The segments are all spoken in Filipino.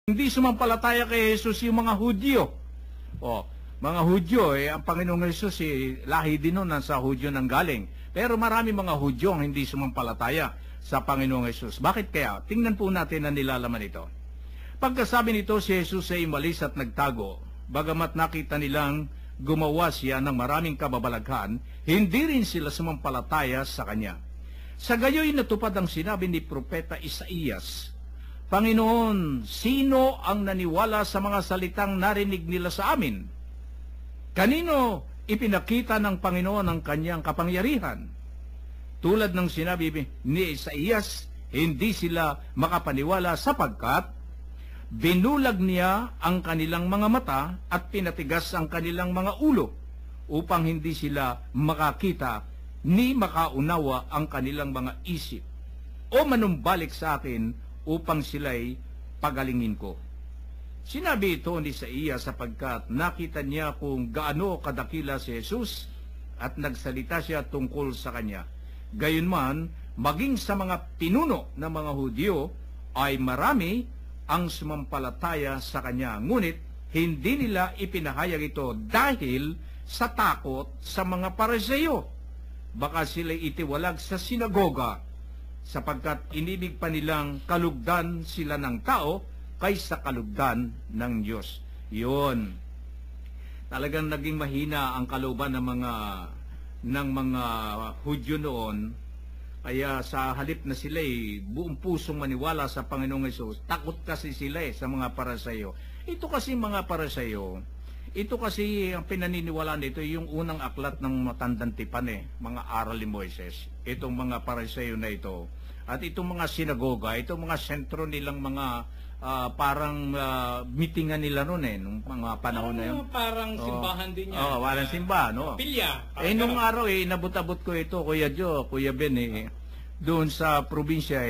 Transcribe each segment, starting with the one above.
Hindi sumampalataya kay Jesus yung mga Hudyo. Mga Hudyo, ang Panginoong Jesus, lahi din nun, sa Hudyo nang galing. Pero marami mga Hudyo ang hindi sumampalataya sa Panginoong Jesus. Bakit kaya? Tingnan po natin ang nilalaman ito. Pagkasabi nito, si Jesus ay umalis at nagtago. Bagamat nakita nilang gumawa siya ng maraming kababalaghan, hindi rin sila sumampalataya sa kanya. Sa gayoy natupad ang sinabi ni Propeta Isaías, Panginoon, sino ang naniwala sa mga salitang narinig nila sa amin? Kanino ipinakita ng Panginoon ang kanyang kapangyarihan? Tulad ng sinabi ni Isaías, hindi sila makapaniwala sapagkat binulag niya ang kanilang mga mata at pinatigas ang kanilang mga ulo upang hindi sila makakita ni makaunawa ang kanilang mga isip o manumbalik sa akin upang sila'y pagalingin ko. Sinabi ito ni Isaías sapagkat nakita niya kung gaano kadakila si Jesus at nagsalita siya tungkol sa kanya. Gayunman, maging sa mga pinuno ng mga Hudyo ay marami ang sumampalataya sa kanya. Ngunit hindi nila ipinahayag ito dahil sa takot sa mga Pariseo. Baka sila'y itiwalag sa sinagoga sapagkat inibig pa nilang kalugdan sila ng tao kaysa kalugdan ng Diyos. Yun. Talagang naging mahina ang kalooban ng mga Hudyo noon. Kaya sa halip na sila buong pusong maniwala sa Panginoong Hesus, takot kasi sila sa mga Pariseo. Ito kasi mga Pariseo, ito kasi ang pinaniniwalaan dito, yung unang aklat ng matandang tipan mga aral ni Moises. Itong mga Pariseo na ito. At itong mga sinagoga, itong mga sentro nilang mga parang meetingan nila noon nung mga panahon na yun. Parang simbahan din yan. Walang simba, no? Pilya. Nung araw nabot-abot ko ito, Kuya Jo, Kuya Ben, doon sa probinsya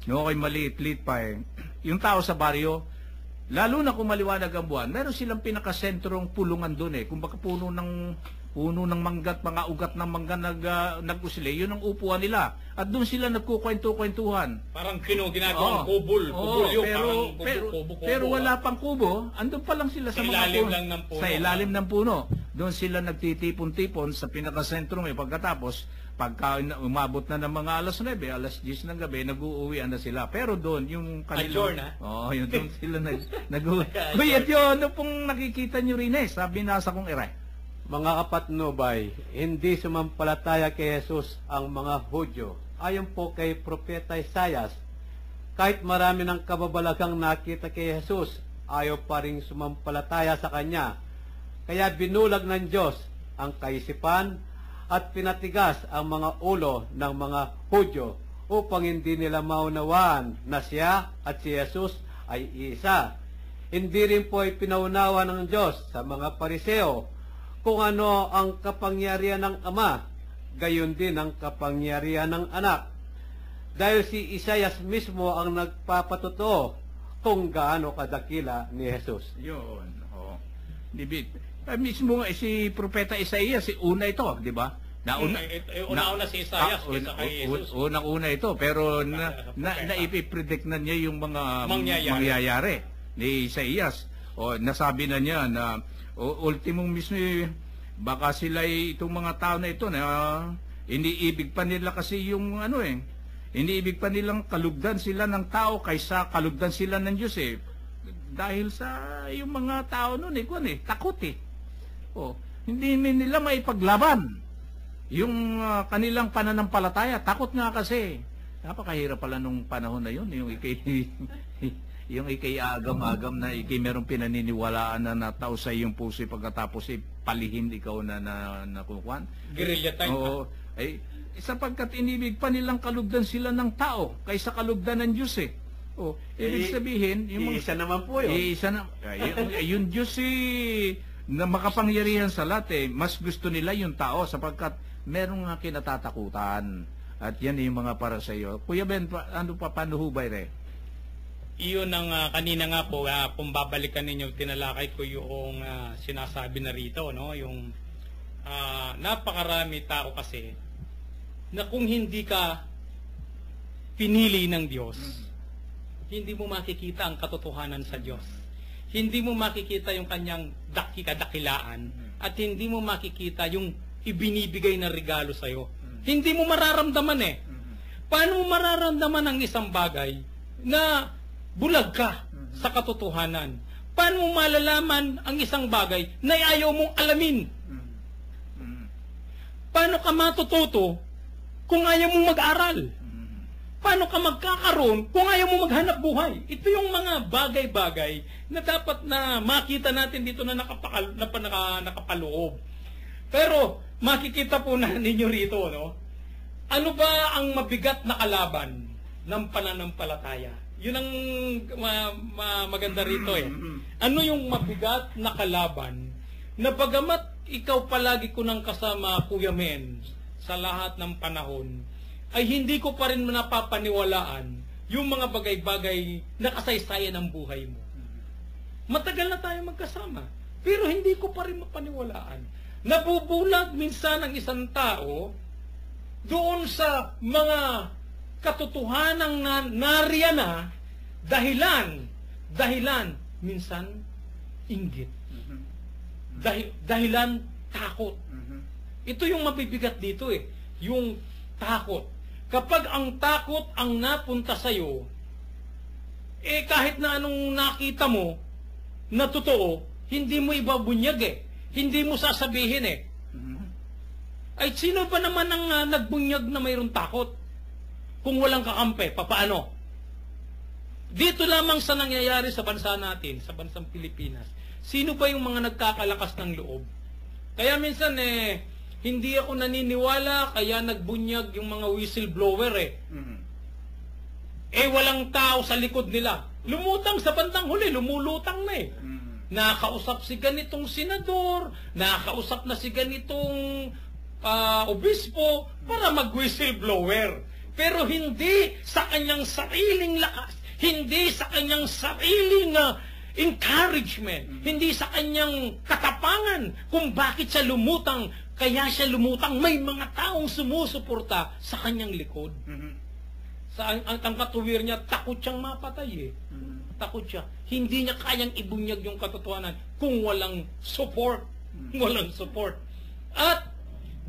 no, ako'y maliit-liit pa yung tao sa baryo, lalo na kung maliwanag ang buwan, meron silang pinakasentrong pulungan doon kung baka puno ng manggat, mga ugat ng mangga nag-usili, yun ang upuan nila. At doon sila nagkukwento-kwentuhan. Parang ginagawang kubol. Pero wala pang kubo, andun pa lang sila sa mga ilalim lang ng puno. Sa ilalim ng puno. Doon sila nagtitipon-tipon sa pinakasentrong pagkatapos, pagka umabot na ng mga alas 9, alas 10 ng gabi, nag-uuwian na sila. Pero doon, yung kanilang... yun doon sila nag-uuwi. Kuya Jo, ano pong nakikita nyo rin sabi nasa kong iray? Mga kapatnubay, hindi sumampalataya kay Jesus ang mga Hudyo. Ayon po kay Propeta Isaías, kahit marami ng kababalaghang nakita kay Jesus, ayaw pa rin sumampalataya sa Kanya. Kaya binulag ng Diyos ang kaisipan at pinatigas ang mga ulo ng mga Hudyo upang hindi nila maunawaan na siya at si Jesus ay isa. Hindi rin po ay pinaunawa ng Diyos sa mga Pariseo kung ano ang kapangyarihan ng Ama, gayon din ang kapangyarihan ng Anak. Dahil si Isaías mismo ang nagpapatotoo kung gaano kadakila ni Jesus. Yun, mismo si Propeta Isaías, una ito, di ba? Una si Isaías kaysa kay Jesus. Unang-una ito, pero naipipredict na niya yung mga mangyayari ni Isaías. Nasabi na niya na ultimong mismo, baka sila itong mga tao na ito na iniibig pa nila kasi yung iniibig pa nilang kalugdan sila ng tao kaysa kalugdan sila ng Diyos dahil sa yung mga tao noon takot hindi nila maipaglaban yung kanilang pananampalataya, takot nga kasi. Napakahirap pala nung panahon na yun, yung ikay agam-agam na ikay merong pinaniniwalaan na natao sa iyong puso pagkatapos palihin ikaw na nakukuhan. Guerrilla time. Sapagkat inibig pa nilang kalugdan sila ng tao kaysa kalugdan ng Diyos ibig sabihin, isa naman po yun. Yung Diyos na makapangyarihan sa lahat mas gusto nila yung tao sapagkat merong kinatatakutan. At yan yung mga para sa iyo. Kuya Ben, paano hubay Iyon ang kanina nga po, kung babalikan ninyo, tinalakay ko yung sinasabi na rito, no? Yung napakarami tao kasi na kung hindi ka pinili ng Diyos, hindi mo makikita ang katotohanan sa Diyos. Hindi mo makikita yung kanyang kadakilaan at hindi mo makikita yung ibinibigay na regalo sa'yo. Hindi mo mararamdaman eh. Paano mo mararamdaman ang isang bagay na bulag ka sa katotohanan? Paano mo malalaman ang isang bagay na ayaw mong alamin? Paano ka matututo kung ayaw mong mag-aral? Paano ka magkakaroon kung ayaw mo maghanap buhay? Ito yung mga bagay-bagay na dapat na makita natin dito na nakapaloob. Pero makikita po na ninyo rito, no? Ano ba ang mabigat na kalaban ng pananampalataya? Yun ang maganda rito eh. Ano yung mabigat na kalaban na bagamat ikaw palagi ko nang kasama, Kuya Men, sa lahat ng panahon, ay hindi ko pa rin napapaniwalaan yung mga bagay-bagay na kasaysayan ng buhay mo. Matagal na tayo magkasama, pero hindi ko pa rin mapaniwalaan. Nabubulag minsan ang isang tao doon sa mga katotohanang nariyan na dahilan, minsan inggit. Dahilan takot. Ito yung mabibigat dito eh, yung takot. Kapag ang takot ang napunta sa'yo, eh kahit na anong nakita mo na totoo, hindi mo ibabunyag eh. Hindi mo sasabihin eh. Ay sino ba naman ang nagbunyag na mayroong takot? Kung walang kakampi, papaano? Dito lamang sa nangyayari sa bansa natin, sa bansang Pilipinas, sino ba yung mga nagkakalakas ng loob? Kaya minsan hindi ako naniniwala, kaya nagbunyag yung mga whistleblower eh. Walang tao sa likod nila. Lumutang sa bandang huli, lumulutang na eh. Nakausap si ganitong senador, nakausap na si ganitong obispo para mag-whistleblower. Pero hindi sa kanyang sariling lakas, hindi sa kanyang sariling encouragement, hindi sa kanyang katapangan kung bakit siya lumutang. Kaya siya lumutang, may mga taong sumusuporta sa kanyang likod. Ang katuwir niya, takot siyang mapatay eh. Takot siya. Hindi niya kayang ibunyag yung katotohanan kung walang support. Walang support. At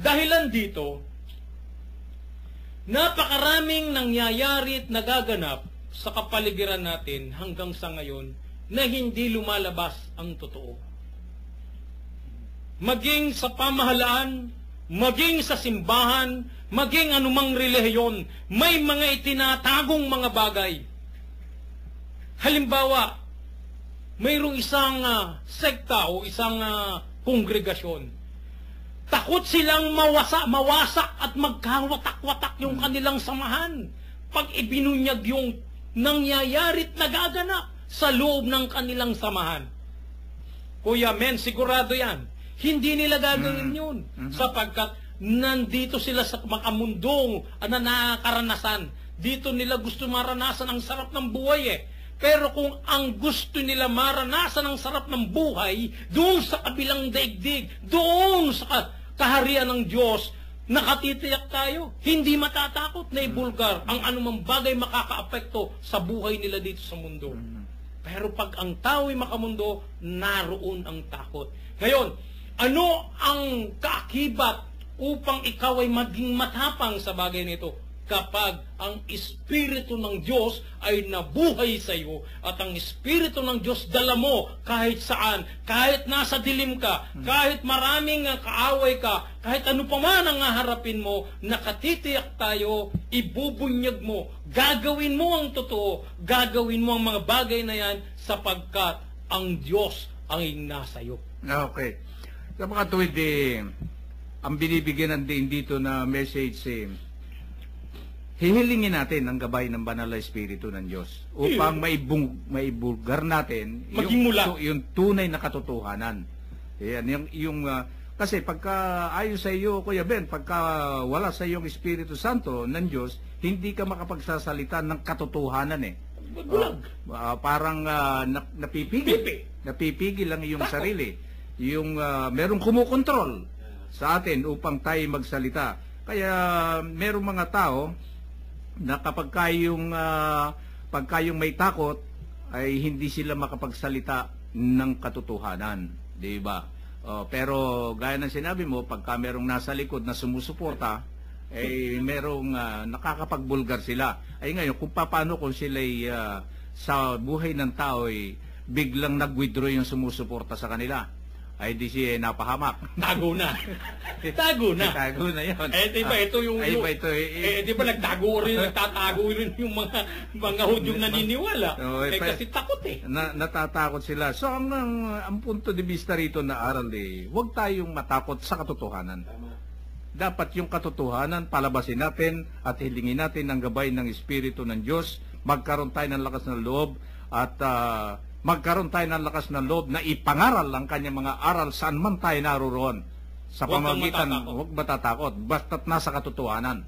dahilan dito, napakaraming nangyayari at nagaganap sa kapaligiran natin hanggang sa ngayon na hindi lumalabas ang totoo. Maging sa pamahalaan, maging sa simbahan, maging anumang relihiyon, may mga itinatagong mga bagay. Halimbawa, mayroong isang sekta o isang kongregasyon. Takot silang mawasak at magkawatak-watak yung kanilang samahan pag ibinunyag yung nangyayari at nagaganap sa loob ng kanilang samahan. Kuya Men, sigurado yan. Hindi nila gagawin yun. Sapagkat nandito sila sa makamundong na nakaranasan. Dito nila gusto maranasan ang sarap ng buhay eh. Pero kung ang gusto nila maranasan ang sarap ng buhay, doon sa kabilang daigdig, doon sa kaharian ng Diyos, nakatitiyak tayo. Hindi matatakot na ibulgar ang anumang bagay makakaapekto sa buhay nila dito sa mundo. Pero pag ang tao'y makamundo, naroon ang takot. Ngayon, ano ang kaakibat upang ikaw ay maging matapang sa bagay nito? Kapag ang Espiritu ng Diyos ay nabuhay sa iyo at ang Espiritu ng Diyos dala mo kahit saan, kahit nasa dilim ka, kahit maraming kaaway ka, kahit ano pa man ang haharapin mo, nakatitiyak tayo, ibubunyag mo, gagawin mo ang totoo, gagawin mo ang mga bagay na yan sapagkat ang Diyos ang nasa iyo. Okay. Sa mga tuwid, ang binibigyan natin dito na message, hihilingin natin ang gabay ng banal na Espiritu ng Diyos upang maibulgar natin yung tunay na katotohanan. Yan, kasi pagka ayon sa iyo, Kuya Ben, pagka wala sa iyong Espiritu Santo ng Diyos, hindi ka makapagsasalita ng katotohanan eh. Parang napipigil lang iyong sarili. Yung merong kumukontrol sa atin upang tayo magsalita. Kaya merong mga tao na kapag kayong pagka yung may takot, ay hindi sila makapagsalita ng katotohanan. Di ba? Pero gaya ng sinabi mo, pagka merong nasa likod na sumusuporta, ay merong nakakapagbulgar sila. Ay ngayon, kung paano kung sila'y sa buhay ng tao ay biglang nag-withdraw yung sumusuporta sa kanila, ay di siya napahamak. Tago na. Tago na. Tago na yun. Di ba ito yung... di ba nagtago rin, nagtatago rin yung mga Hudyong naniniwala. Kasi takot natatakot sila. So ang punto de vista rito na aral huwag tayong matakot sa katotohanan. Dapat yung katotohanan palabasin natin at hilingin natin ang gabay ng Espiritu ng Diyos. Magkaroon tayo ng lakas ng loob at magkaroon tayo ng lakas ng loob na ipangaral ang kanyang mga aral saan man tayo naroon. Sa pamamagitan, huwag matatakot. Basta't nasa katotohanan.